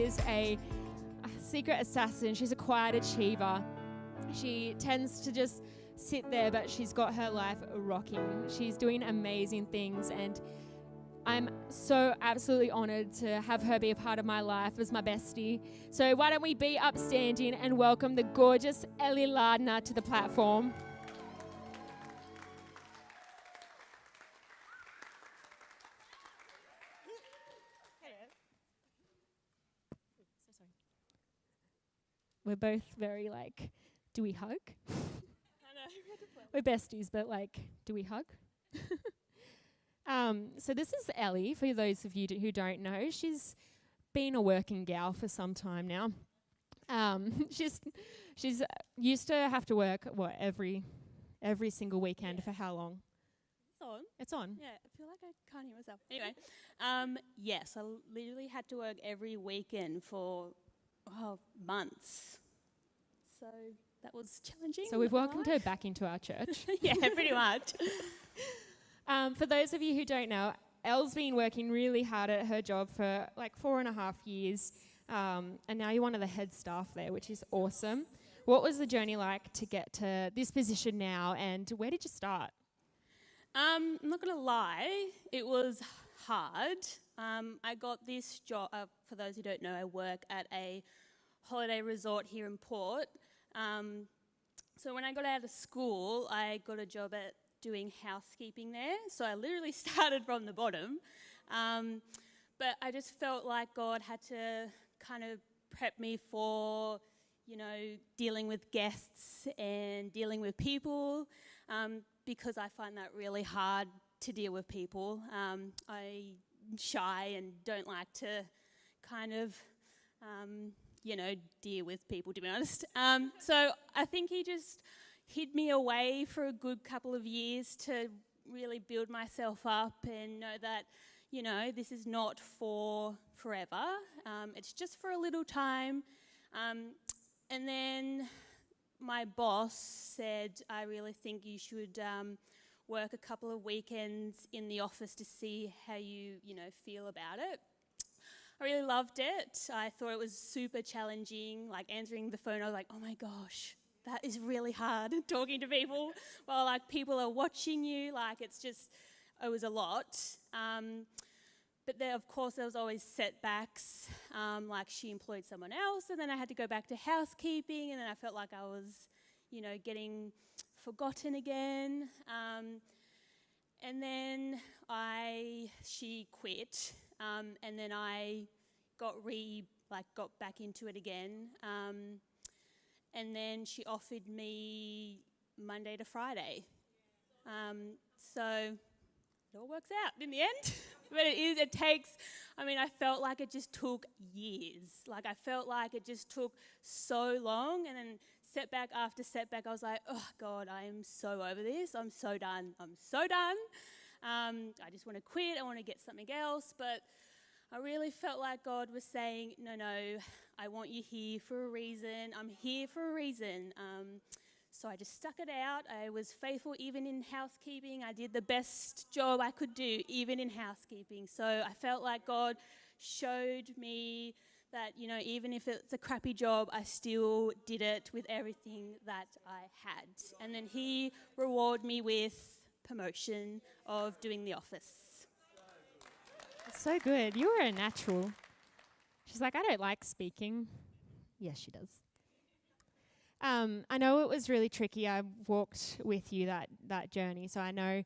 is a secret assassin. She's a quiet achiever. She tends to just sit there, but she's got her life rocking. She's doing amazing things, and I'm so absolutely honoured to have her be a part of my life as my bestie. So why don't we be upstanding and welcome the gorgeous Ellie Lardner to the platform. We're both very do we hug? I know. We're besties, but do we hug? So this is Ellie, for those of you who don't know. She's been a working gal for some time now. She's used to have to work, every single weekend for how long? It's on. It's on. Yeah, I feel like I can't hear myself. Anyway, yes, I literally had to work every weekend for months. So that was challenging. So we've welcomed her back into our church. Yeah, pretty much. For those of you who don't know, Elle's been working really hard at her job for 4.5 years, and now you're one of the head staff there, which is awesome. What was the journey like to get to this position now, and where did you start? I'm not going to lie, it was hard. I got this job, for those who don't know, I work at a holiday resort here in Port. So when I got out of school, I got a job at doing housekeeping there. So I literally started from the bottom. But I just felt like God had to kind of prep me for, dealing with guests and dealing with people, because I find that really hard to deal with people. I'm shy and don't like to kind of, deal with people, to be honest. So I think he just hid me away for a good couple of years to really build myself up and know that, this is not for forever. It's just for a little time. And then my boss said, I really think you should work a couple of weekends in the office to see how you feel about it. I really loved it. I thought it was super challenging, answering the phone. I was like, oh my gosh, that is really hard, talking to people while people are watching you. It was a lot. But there, of course, there was always setbacks. She employed someone else, and then I had to go back to housekeeping, and then I felt like I was, getting forgotten again. And then she quit, and then I got back into it again. And then she offered me Monday to Friday. So it all works out in the end. But I felt like it just took years. I felt like it just took so long, and then setback after setback, I was like, oh God, I am so over this. I'm so done. I just want to quit. I want to get something else. But I really felt like God was saying, no, I want you here for a reason. I'm here for a reason. So I just stuck it out. I was faithful even in housekeeping. I did the best job I could do, even in housekeeping. So I felt like God showed me that, even if it's a crappy job, I still did it with everything that I had. And then he rewarded me with promotion of doing the office. That's so good. You were a natural. She's like, I don't like speaking. Yes, she does. I know it was really tricky. I walked with you that journey, so I know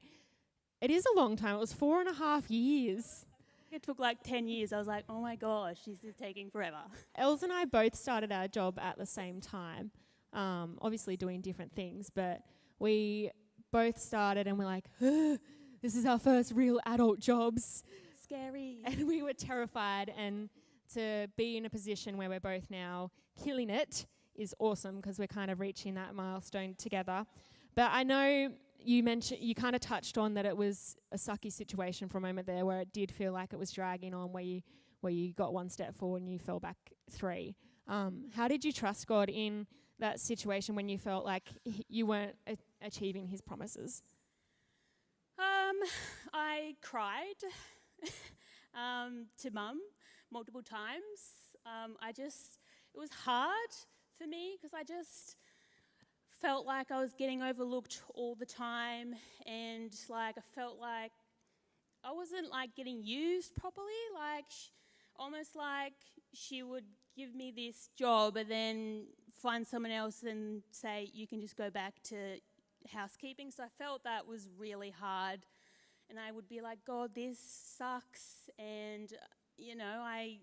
it is a long time. It was 4.5 years. It took 10 years. I was like, oh my gosh, this is taking forever. Els and I both started our job at the same time, obviously doing different things, but we both started and we're like, this is our first real adult jobs. Scary. And we were terrified, and to be in a position where we're both now killing it is awesome because we're kind of reaching that milestone together. But I know you kind of touched on that it was a sucky situation for a moment there where it did feel like it was dragging on, where you got one step forward and you fell back 3. How did you trust God in that situation when you felt like you weren't achieving his promises? I cried to Mum multiple times. it was hard for me because I just felt like I was getting overlooked all the time, and like I felt like I wasn't like getting used properly, like almost like she would give me this job and then find someone else and say, you can just go back to housekeeping. So I felt that was really hard, and I would be like, God, this sucks, and I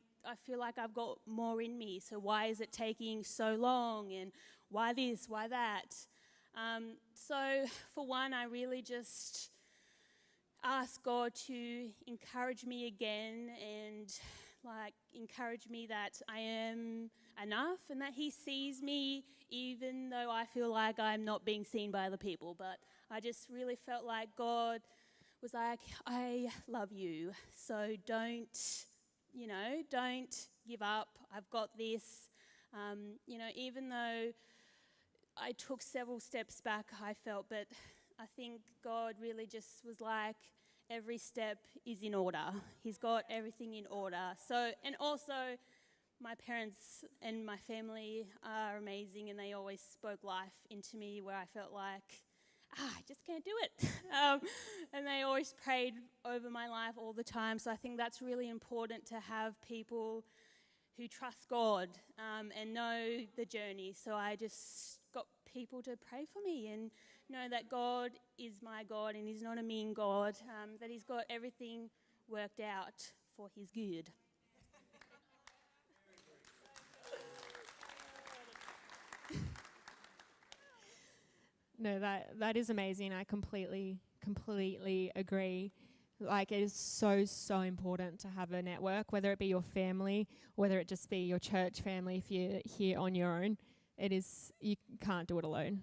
feel like I've got more in me, so why is it taking so long, and why this, why that? So for one, I really just asked God to encourage me again, and like encourage me that I am enough and that he sees me even though I feel like I'm not being seen by other people. But I just really felt like God was like, I love you, so don't give up. I've got this. Even though I took several steps back, I felt, but I think God really just was like, every step is in order. He's got everything in order. So, and also, my parents and my family are amazing, and they always spoke life into me where I felt like, I just can't do it. And they always prayed over my life all the time. So I think that's really important to have people who trust God and know the journey. So I just got people to pray for me and know that God is my God and he's not a mean God, that he's got everything worked out for his good. No, that is amazing. I completely agree. Like, it is so important to have a network, whether it be your family, whether it just be your church family. If you're here on your own, you can't do it alone.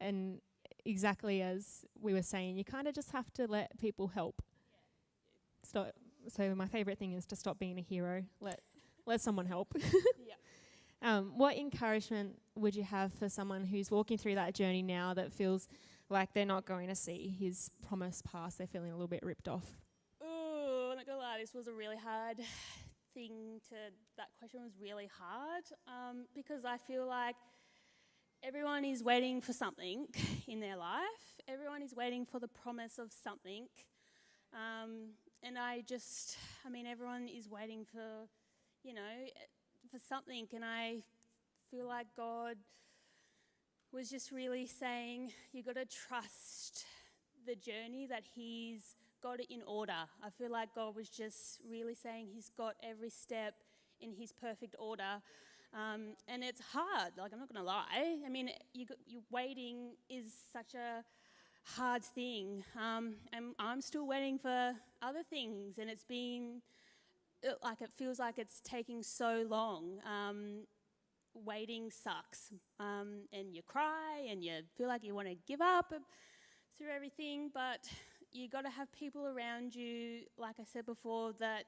And exactly as we were saying, you kind of just have to let people help. So my favorite thing is to stop being a hero. Let someone help. What encouragement would you have for someone who's walking through that journey now that feels like they're not going to see his promise pass? They're feeling a little bit ripped off. Oh, I'm not gonna lie, this was a really hard thing that question was really hard because I feel like everyone is waiting for something in their life. Everyone is waiting for the promise of something. And everyone is waiting for something, and I feel like God was just really saying, you got to trust the journey, that he's got it in order. I feel like God was just really saying he's got every step in his perfect order. And it's hard, like, I'm not going to lie. I mean, you waiting is such a hard thing. And I'm still waiting for other things, and it's been it feels like it's taking so long. Waiting sucks, and you cry and you feel like you want to give up through everything, but you got to have people around you, like I said before, that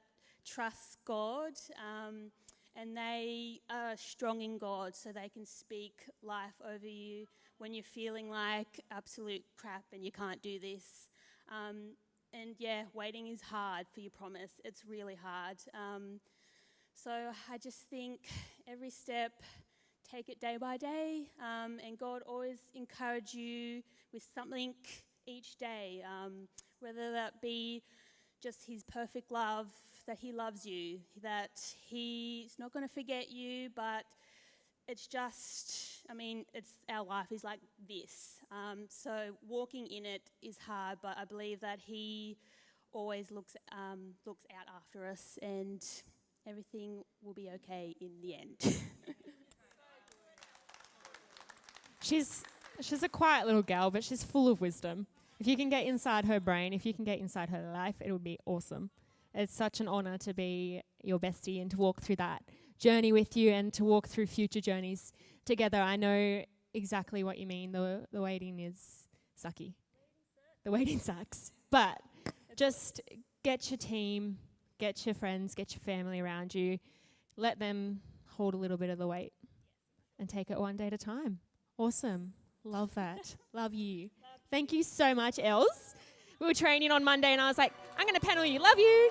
trust God, and they are strong in God, so they can speak life over you when you're feeling like absolute crap and you can't do this. Waiting is hard for your promise. It's really hard. So I just think every step, take it day by day, and God always encourage you with something each day, whether that be just his perfect love, that he loves you, that he's not going to forget you, but it's just, it's our life is like this. So walking in it is hard, but I believe that he always looks out after us, and everything will be okay in the end. She's a quiet little gal, but she's full of wisdom. If you can get inside her brain, if you can get inside her life, it would be awesome. It's such an honor to be your bestie and to walk through that journey with you and to walk through future journeys together. I know exactly what you mean. The waiting is sucky. The waiting sucks. But just get your team, get your friends, get your family around you. Let them hold a little bit of the weight and take it one day at a time. Awesome. Love that. Love you. Thank you so much, Els. We were training on Monday and I was like, I'm going to panel you. Love you.